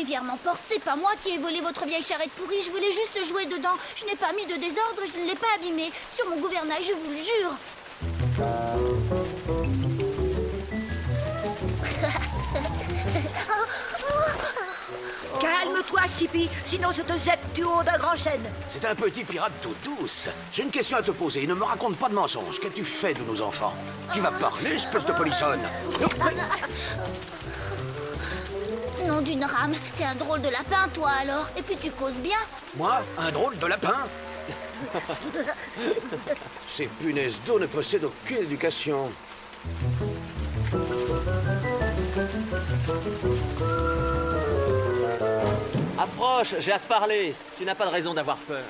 rivière m'emporte, c'est pas moi qui ai volé votre vieille charrette pourrie, je voulais juste jouer dedans. Je n'ai pas mis de désordre, je ne l'ai pas abîmée. Sur mon gouvernail, je vous le jure. Calme-toi, Sippy, sinon je te jette du haut d'un grand chêne. C'est un petit pirate tout douce. J'ai une question à te poser. Ne me raconte pas de mensonges. Qu'as-tu fait de nos enfants? Tu vas parler, espèce de polissonne. Nom d'une rame, t'es un drôle de lapin, toi, alors. Et puis tu causes bien. Moi, un drôle de lapin? Ces punaises d'eau ne possèdent aucune éducation. Approche, j'ai à te parler. Tu n'as pas de raison d'avoir peur.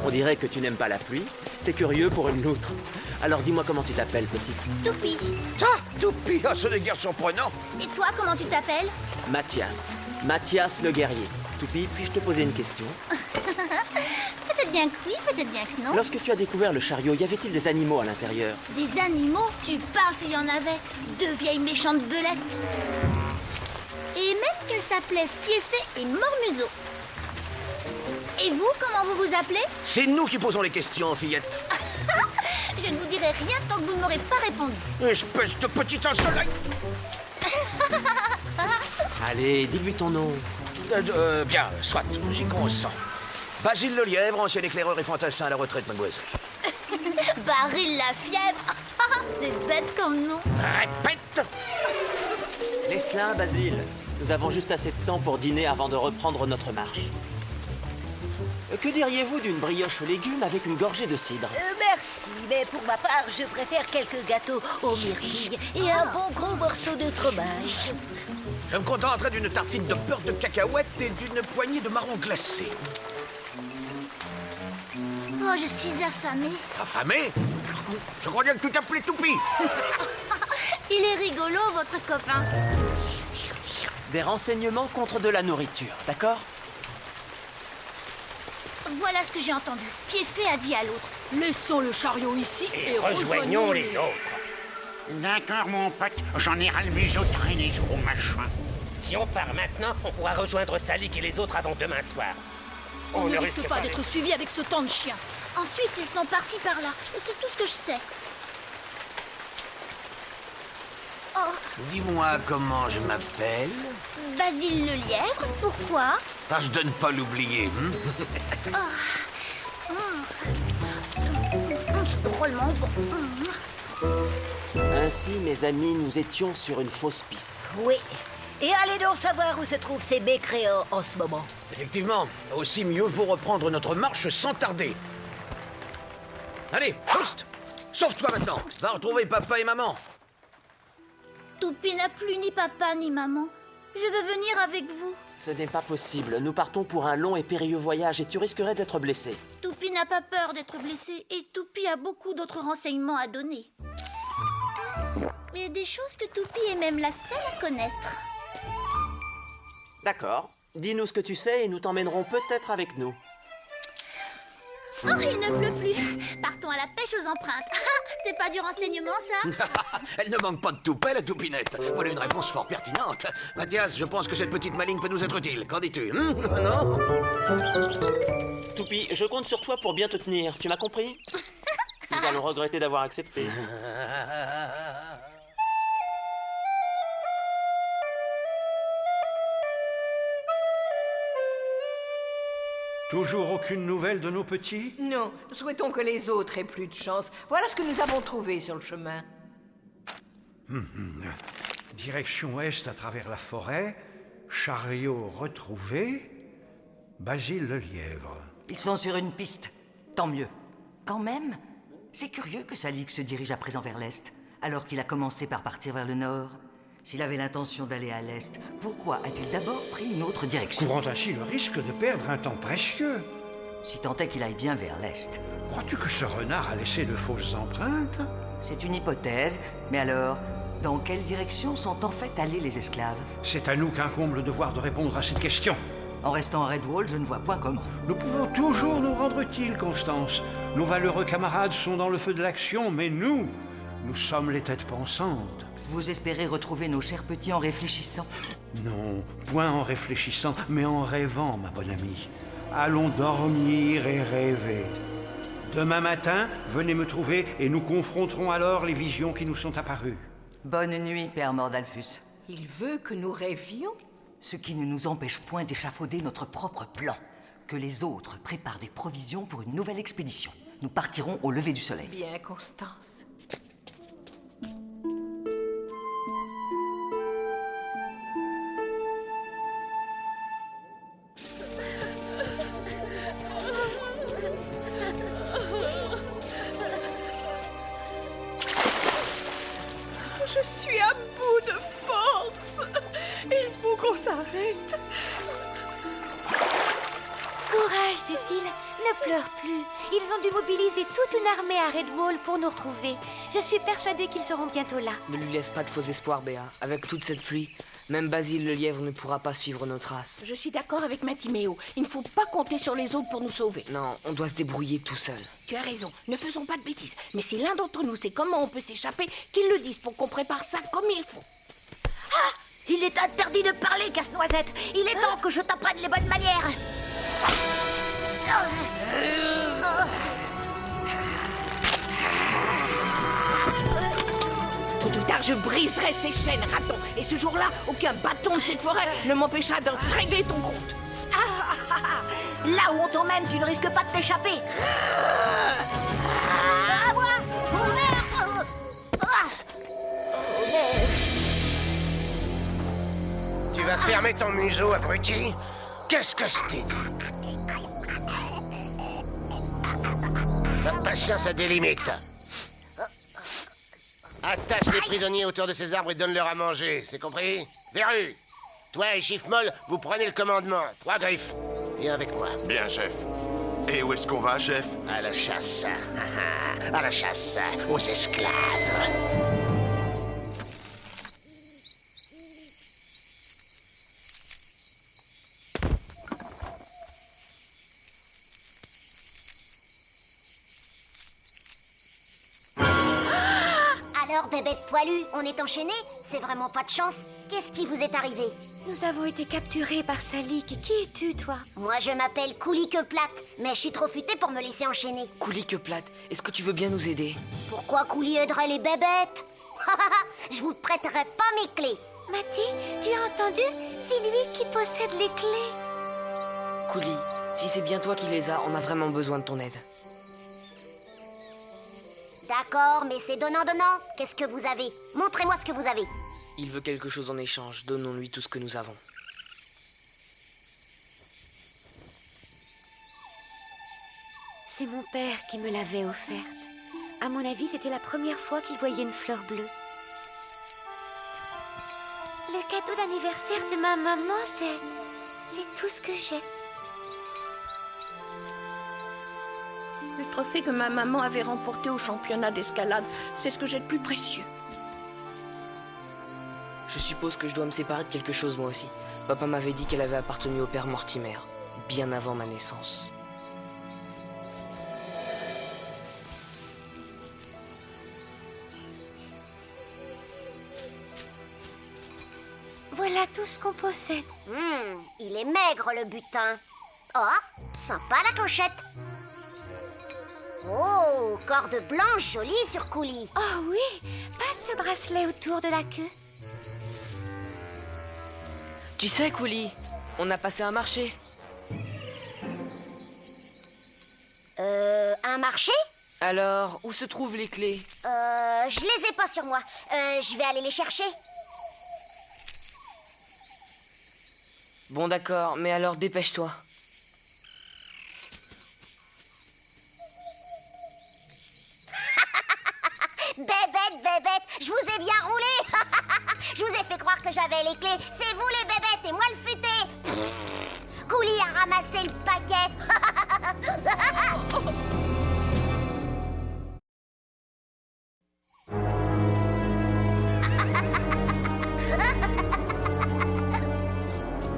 On dirait que tu n'aimes pas la pluie. C'est curieux pour une loutre. Alors dis-moi comment tu t'appelles, petite. Toupie. Ça, Toupie, ce n'est guère surprenant. Et toi, comment tu t'appelles? Mathias. Mathias le guerrier. Toupie, puis-je te poser une question? Peut-être bien que oui, peut-être bien que non. Lorsque tu as découvert le chariot, y avait-il des animaux à l'intérieur? Des animaux? Tu parles s'il y en avait. Deux vieilles méchantes belettes. Et même qu'elles s'appelaient Fiefé et Mormuseau. Et vous, comment vous vous appelez? C'est nous qui posons les questions, fillette. Je ne vous dirai rien tant que vous ne m'aurez pas répondu. Espèce de petit insoleil. Allez, dis-lui ton nom. Bien, soit, j'y consens. Basile le Lièvre, ancien éclaireur et fantassin à la retraite, mademoiselle. Baril la fièvre. C'est bête comme nom. Répète. Laisse-la, Basile. Nous avons juste assez de temps pour dîner avant de reprendre notre marche. Que diriez-vous d'une brioche aux légumes avec une gorgée de cidre? Merci, mais pour ma part, je préfère quelques gâteaux aux myrtilles et un bon gros morceau de fromage. Je me contenterai d'une tartine de beurre de cacahuète et d'une poignée de marrons glacés. Oh, je suis affamée. Affamé? Je crois bien que tu t'appelais Toupie. Il est rigolo, votre copain. Des renseignements contre de la nourriture, d'accord? Voilà ce que j'ai entendu. Fiefé a dit à l'autre: laissons le chariot ici et rejoignons les autres. D'accord, mon pote, j'en ai ras le museau traîner ce gros machin. Si on part maintenant, on pourra rejoindre Salik et les autres avant demain soir. On ne risque pas d'être suivi avec ce temps de chien. Ensuite, ils sont partis par là. Et c'est tout ce que je sais. Oh, Dis-moi comment je m'appelle. Basile le Lièvre, pourquoi? Tâche de ne pas l'oublier. Drôlement bon. Ainsi, mes amis, nous étions sur une fausse piste. Oui. Et allez donc savoir où se trouvent ces mécréants en ce moment. Effectivement, aussi mieux vaut reprendre notre marche sans tarder. Allez, Faust, sauve-toi maintenant. Va retrouver papa et maman. Toupie n'a plus ni papa ni maman. Je veux venir avec vous. Ce n'est pas possible. Nous partons pour un long et périlleux voyage et tu risquerais d'être blessé. Toupie n'a pas peur d'être blessé et Toupie a beaucoup d'autres renseignements à donner. Mais des choses que Toupie est même la seule à connaître. D'accord. Dis-nous ce que tu sais et nous t'emmènerons peut-être avec nous. Oh, il ne pleut plus. Partons à la pêche aux empreintes. C'est pas du renseignement, ça? Elle ne manque pas de toupet, la toupinette. Voilà une réponse fort pertinente. Mathias, je pense que cette petite maligne peut nous être utile. Qu'en dis-tu? Non? Toupie, je compte sur toi pour bien te tenir. Tu m'as compris? Nous allons regretter d'avoir accepté. Toujours aucune nouvelle de nos petits? Non, souhaitons que les autres aient plus de chance. Voilà ce que nous avons trouvé sur le chemin. Direction est à travers la forêt, chariot retrouvé, Basile le Lièvre. Ils sont sur une piste. Tant mieux. Quand même, c'est curieux que Salik se dirige à présent vers l'est, alors qu'il a commencé par partir vers le nord. S'il avait l'intention d'aller à l'est, pourquoi a-t-il d'abord pris une autre direction? Courant ainsi le risque de perdre un temps précieux. Si tant est qu'il aille bien vers l'est. Crois-tu que ce renard a laissé de fausses empreintes? C'est une hypothèse, mais alors, dans quelle direction sont en fait allés les esclaves? C'est à nous qu'incombe le devoir de répondre à cette question. En restant à Redwall, je ne vois point comment. Nous pouvons toujours nous rendre utiles, Constance. Nos valeureux camarades sont dans le feu de l'action, mais nous sommes les têtes pensantes. Vous espérez retrouver nos chers petits en réfléchissant? Non, point en réfléchissant, mais en rêvant, ma bonne amie. Allons dormir et rêver. Demain matin, venez me trouver et nous confronterons alors les visions qui nous sont apparues. Bonne nuit, Père Mordalfus. Il veut que nous rêvions? Ce qui ne nous empêche point d'échafauder notre propre plan. Que les autres préparent des provisions pour une nouvelle expédition. Nous partirons au lever du soleil. Bien, Constance. Je suis à bout de force. Il faut qu'on s'arrête. Courage, Cécile, ne pleure plus. Ils ont dû mobiliser toute une armée à Redwall pour nous retrouver. Je suis persuadée qu'ils seront bientôt là. Ne lui laisse pas de faux espoirs, Béa. Avec toute cette pluie, même Basile le lièvre ne pourra pas suivre nos traces. Je suis d'accord avec Mattiméo. Il ne faut pas compter sur les autres pour nous sauver. Non, on doit se débrouiller tout seul. Tu as raison, ne faisons pas de bêtises. Mais si l'un d'entre nous sait comment on peut s'échapper, qu'il le dise pour qu'on prépare ça comme il faut. Ah! Il est interdit de parler, Casse-Noisette. Il est temps que je t'apprenne les bonnes manières. Tôt ou tard, je briserai ces chaînes, raton. Et ce jour-là, aucun bâton de cette forêt ne m'empêchera de régler ton compte. Là où on t'emmène, tu ne risques pas de t'échapper. À moi. Tu vas fermer ton museau, abruti? Qu'est-ce que je t'ai dit? Ta patience a des limites. Attache les prisonniers autour de ces arbres et donne-leur à manger, c'est compris? Verru, toi et Chiffre-Molle, vous prenez le commandement. 3 griffes, viens avec moi. Bien, chef. Et où est-ce qu'on va, chef? À la chasse. À la chasse aux esclaves. Alors, bébête poilue, on est enchaînés? C'est vraiment pas de chance. Qu'est-ce qui vous est arrivé? Nous avons été capturés par Salik. Qui es-tu, toi? Moi, je m'appelle Coulique Plate, mais je suis trop futée pour me laisser enchaîner. Coulique Plate, est-ce que tu veux bien nous aider? Pourquoi Couli aiderait les bébêtes? Je vous prêterai pas mes clés. Matty, tu as entendu? C'est lui qui possède les clés. Couli, si c'est bien toi qui les as, on a vraiment besoin de ton aide. D'accord, mais c'est donnant-donnant. Qu'est-ce que vous avez? Montrez-moi ce que vous avez. Il veut quelque chose en échange, donnons-lui tout ce que nous avons. C'est mon père qui me l'avait offerte. À mon avis, c'était la première fois qu'il voyait une fleur bleue. Le cadeau d'anniversaire de ma maman, c'est tout ce que j'ai. Le trophée que ma maman avait remporté au championnat d'escalade, c'est ce que j'ai de plus précieux. Je suppose que je dois me séparer de quelque chose moi aussi. Papa m'avait dit qu'elle avait appartenu au père Mortimer, bien avant ma naissance. Voilà tout ce qu'on possède. Il est maigre, le butin. Oh, sympa la clochette. Oh, corde blanche jolie sur coulis. Oh oui, passe ce bracelet autour de la queue. Tu sais, Couli, on a passé un marché. Un marché? Alors, où se trouvent les clés? Je les ai pas sur moi. Je vais aller les chercher. Bon d'accord, mais alors dépêche-toi. Bébête, je vous ai bien roulé. Je vous ai fait croire que j'avais les clés. C'est vous les bébêtes et moi le futé. Couli a ramassé le paquet.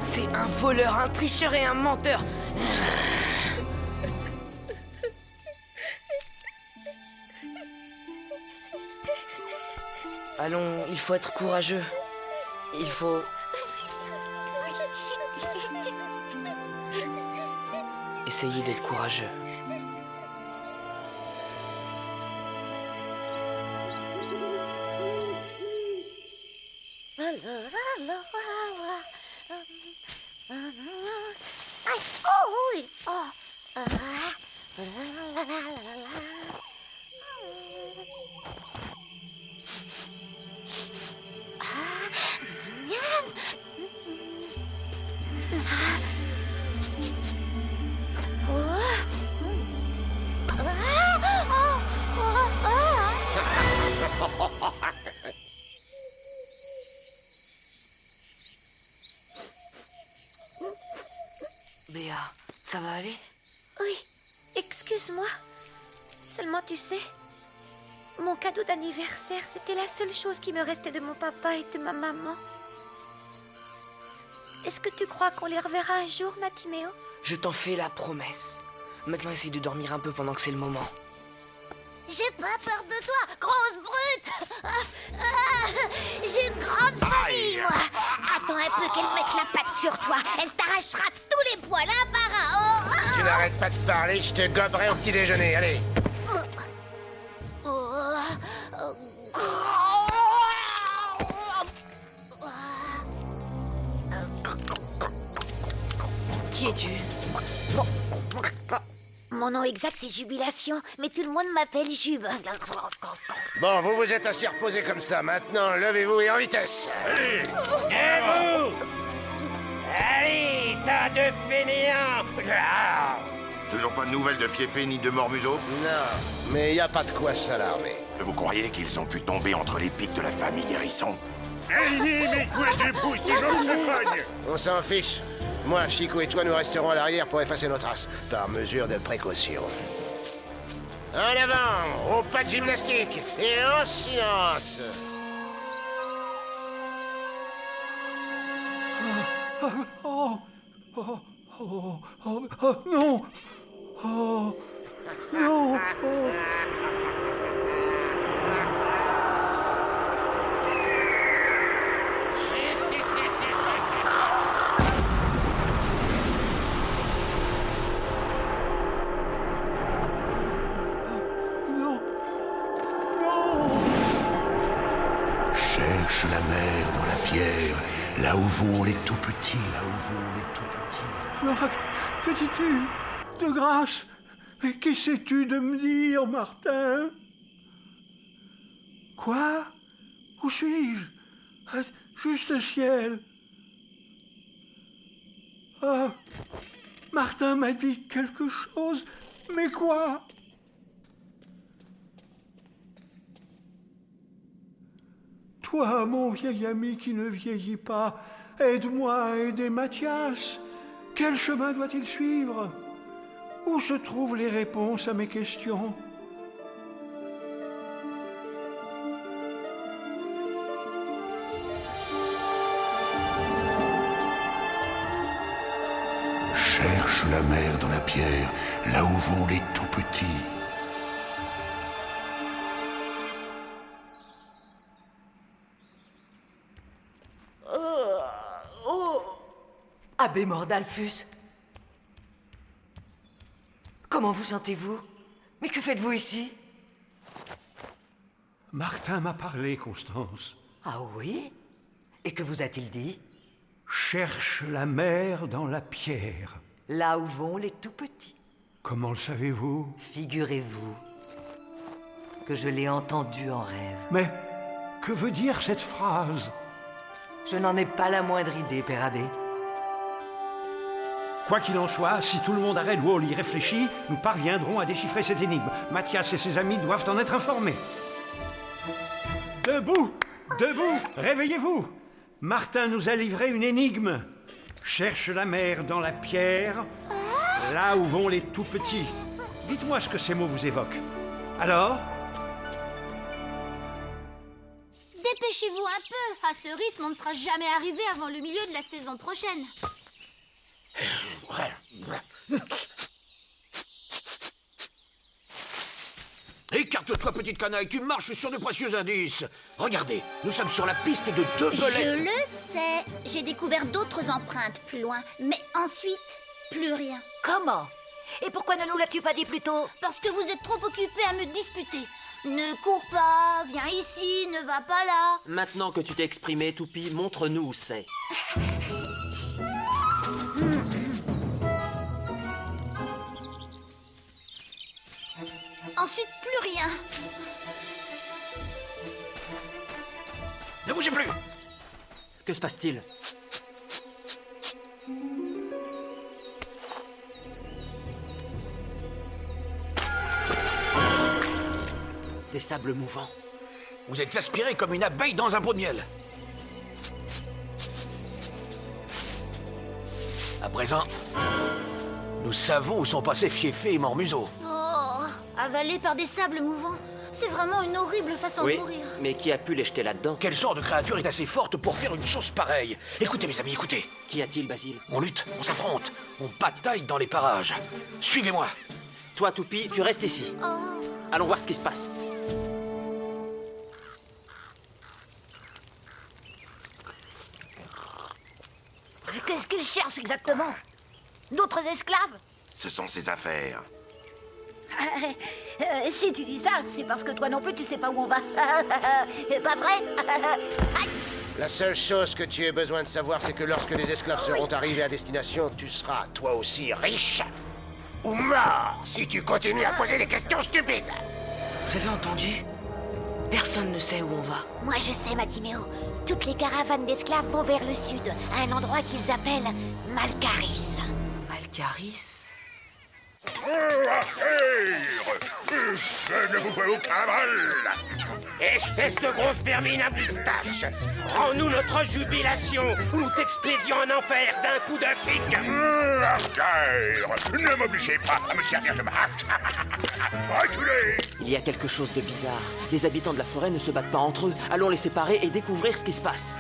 C'est un voleur, un tricheur et un menteur. Allons, il faut être courageux. Il faut... essayer d'être courageux. Béa, ça va aller? Oui, excuse-moi. Seulement, tu sais, mon cadeau d'anniversaire, c'était la seule chose qui me restait de mon papa et de ma maman. Est-ce que tu crois qu'on les reverra un jour, Matiméo? Je t'en fais la promesse. Maintenant, essaye de dormir un peu pendant que c'est le moment. J'ai pas peur de toi, grosse brute. J'ai une grande famille, moi. Attends un peu qu'elle mette la patte sur toi. Elle t'arrachera tous les poils un par un. Si tu n'arrêtes pas de parler, je te goberai au petit déjeuner, allez. Qui es-tu? Mon nom exact, c'est Jubilation, mais tout le monde m'appelle Jube. Bon, vous vous êtes assez reposés comme ça. Maintenant, levez-vous et en vitesse. Allez, debout! Allez, tas de fainéants! Toujours pas de nouvelles de Fiefé ni de Mormuseau? Non, mais y a pas de quoi s'alarmer. Vous croyez qu'ils ont pu tomber entre les pics de la famille Hérisson? Allez, mes couilles debout, si je me cogne! On s'en fiche. Moi, Chico et toi, nous resterons à l'arrière pour effacer nos traces, par mesure de précaution. En avant, au pas de gymnastique, et en silence. Non. Oh, non. Cherche la mer dans la pierre, là où vont les tout petits, là où vont les tout petits. Mais enfin, que dis-tu? De grâce, mais qu'essaies-tu de me dire, Martin? Quoi? Où suis-je? Ah, juste le ciel. Ah, Martin m'a dit quelque chose, mais quoi? Toi, mon vieil ami qui ne vieillit pas, aide-moi à aider Mathias. Quel chemin doit-il suivre? Où se trouvent les réponses à mes questions? Cherche la mer dans la pierre, là où vont les tout petits. Abbé Mordalfus. Comment vous sentez-vous? Mais que faites-vous ici? Martin m'a parlé, Constance. Ah oui? Et que vous a-t-il dit? Cherche la mer dans la pierre. Là où vont les tout petits. Comment le savez-vous? Figurez-vous que je l'ai entendu en rêve. Mais que veut dire cette phrase? Je n'en ai pas la moindre idée, Père Abbé. Quoi qu'il en soit, si tout le monde à Redwall y réfléchit, nous parviendrons à déchiffrer cette énigme. Mathias et ses amis doivent en être informés. Debout! Debout! Réveillez-vous! Martin nous a livré une énigme. Cherche la mer dans la pierre, là où vont les tout petits. Dites-moi ce que ces mots vous évoquent. Alors? Dépêchez-vous un peu. À ce rythme, on ne sera jamais arrivé avant le milieu de la saison prochaine. Écarte-toi, petite canaille, tu marches sur de précieux indices. Regardez, nous sommes sur la piste de 2 belettes. Je le sais. J'ai découvert d'autres empreintes plus loin. Mais ensuite, plus rien. Comment? Et pourquoi ne nous l'as-tu pas dit plus tôt? Parce que vous êtes trop occupé à me disputer. Ne cours pas, viens ici, ne va pas là. Maintenant que tu t'es exprimé, Toupie, montre-nous où c'est. Ensuite, plus rien. Ne bougez plus! Que se passe-t-il? Des sables mouvants. Vous êtes aspiré comme une abeille dans un pot de miel. À présent, nous savons où sont passés Fieffé et Mormuseau. Oh, avalé par des sables mouvants. C'est vraiment une horrible façon Oui, de mourir. mais qui a pu les jeter là-dedans? Quel genre de créature est assez forte pour faire une chose pareille? Écoutez, mes amis, écoutez. Qu'y a-t-il, Basile? On lutte, on s'affronte, on bataille dans les parages. Suivez-moi. Toi, Toupie, tu restes ici. Oh. Allons voir ce qui se passe. Qu'est-ce qu'ils cherchent exactement? D'autres esclaves? Ce sont ses affaires. Si tu dis ça, c'est parce que toi non plus tu sais pas où on va. Pas vrai? La seule chose que tu aies besoin de savoir, c'est que lorsque les esclaves seront arrivés à destination, tu seras toi aussi riche ou mort si tu continues à poser des questions stupides. Vous avez entendu? Personne ne sait où on va. Moi je sais, Matiméo. Toutes les caravanes d'esclaves vont vers le sud, à un endroit qu'ils appellent Malcaris. Malcaris? Je ne vous fais aucun mal. Espèce de grosse vermine à moustache! Rends-nous notre jubilation ou nous t'expédions en enfer d'un coup de pic! Ne m'obligez pas à me servir de ma hache. Reculez! Il y a quelque chose de bizarre. Les habitants de la forêt ne se battent pas entre eux. Allons les séparer et découvrir ce qui se passe.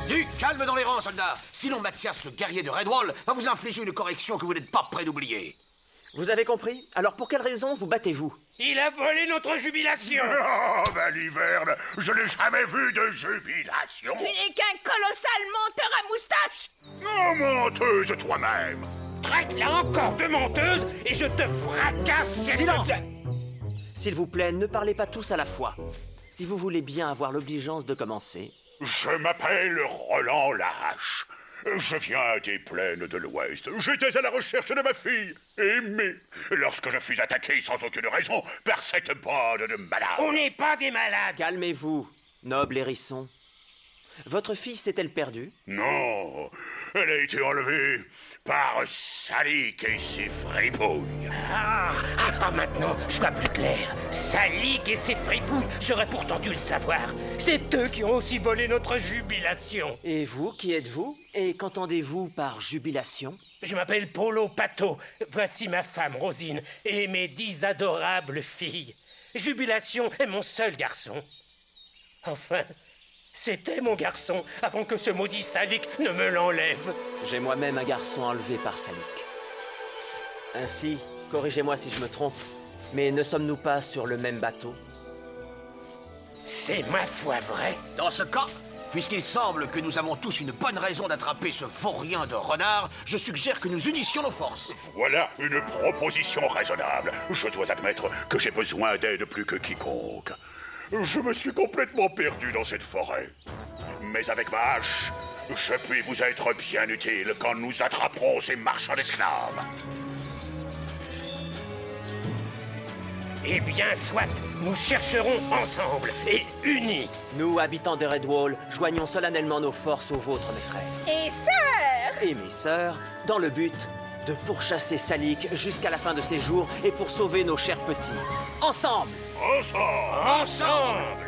Du calme dans les rangs, soldats. Sinon, Mathias, le guerrier de Redwall, va vous infliger une correction que vous n'êtes pas prêts d'oublier. Vous avez compris? Alors pour quelle raison vous battez-vous? Il a volé notre jubilation! Oh, Baliverne, je n'ai jamais vu de jubilation. Tu n'es qu'un colossal menteur à moustache! Oh, menteuse toi-même. Traite-la encore de menteuse et je te fracasse! Silence! S'il vous plaît, ne parlez pas tous à la fois. Si vous voulez bien avoir l'obligeance de commencer... Je m'appelle Roland Lahache. Je viens des plaines de l'Ouest. J'étais à la recherche de ma fille, aimée, lorsque je fus attaqué sans aucune raison par cette bande de malades. On n'est pas des malades! Calmez-vous, noble hérisson. Votre fille s'est-elle perdue? Non, elle a été enlevée par Salik et ses fripouilles. Maintenant, je vois plus clair. Salik et ses fripouilles, j'aurais pourtant dû le savoir. C'est eux qui ont aussi volé notre jubilation. Et vous, qui êtes-vous? Et qu'entendez-vous par jubilation? Je m'appelle Polo Pato. Voici ma femme, Rosine, et mes 10 adorables filles. Jubilation est mon seul garçon. Enfin, c'était mon garçon avant que ce maudit Salik ne me l'enlève. J'ai moi-même un garçon enlevé par Salik. Ainsi, corrigez-moi si je me trompe, mais ne sommes-nous pas sur le même bateau? C'est ma foi vrai. Dans ce cas, puisqu'il semble que nous avons tous une bonne raison d'attraper ce vaurien de renard, je suggère que nous unissions nos forces. Voilà une proposition raisonnable. Je dois admettre que j'ai besoin d'aide plus que quiconque. Je me suis complètement perdu dans cette forêt. Mais avec ma hache, je puis vous être bien utile quand nous attraperons ces marchands d'esclaves. Eh bien, soit, nous chercherons ensemble et unis. Nous, habitants de Redwall, joignons solennellement nos forces aux vôtres, mes frères. Et sœurs! Et mes sœurs, dans le but de pourchasser Salik jusqu'à la fin de ses jours et pour sauver nos chers petits. Ensemble! Ensemble! Ensemble!